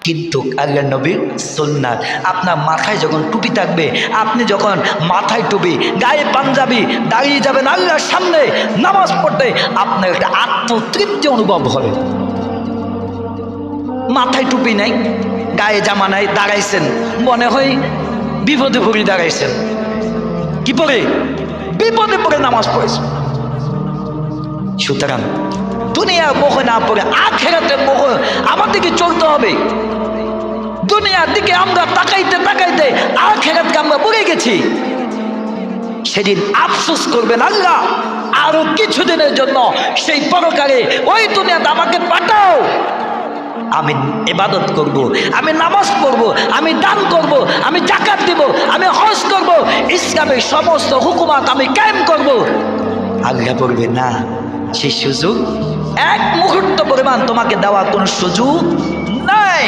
কিন্তু আল্লাহ নবীর সুন্নাত, আপনার মাথায় যখন টুপি থাকবে, আপনি যখন মাথায় টুপি, গায়ে পাঞ্জাবি, দাঁড়িয়ে যাবেন আল্লাহর সামনে নামাজ পড়তে, আপনার একটা আত্মতৃপ্তি অনুভব হবে। মাথায় টুপি নাই, গায়ে জামা নাই, দাঁড়াইছেন, মনে হয় বিপদে পড়ে দাঁড়াইছেন। কি পড়ে? বিপদে পড়ে নামাজ পড়েছেন। সুতরাং দুনিয়ার মোহ না পড়ে আখিরাতের মোহ আমাদেরকে চলতে হবে। দুনিয়ার দিকে আমরা তাকাইতে তাকাইতে আখিরাতকে আমরা ভুলে গেছি। সেদিন আফসোস করবেন আল্লাহ, আরো কিছুদিনের জন্য সেই পরকালে ওই দুনিয়াতে আমাকে পাঠাও, আমি ইবাদত করব, আমি নামাজ পড়ব, আমি দান করব, আমি যাকাত দিব, আমি হজ করব, ইসলামের সমস্ত হুকুমাত আমি কায়েম করব। আল্লাহ বলবে না, সেই সুযোগ এক মুহূর্ত পরিমাণ তোমাকে দেওয়ার কোনো সুযোগ নাই।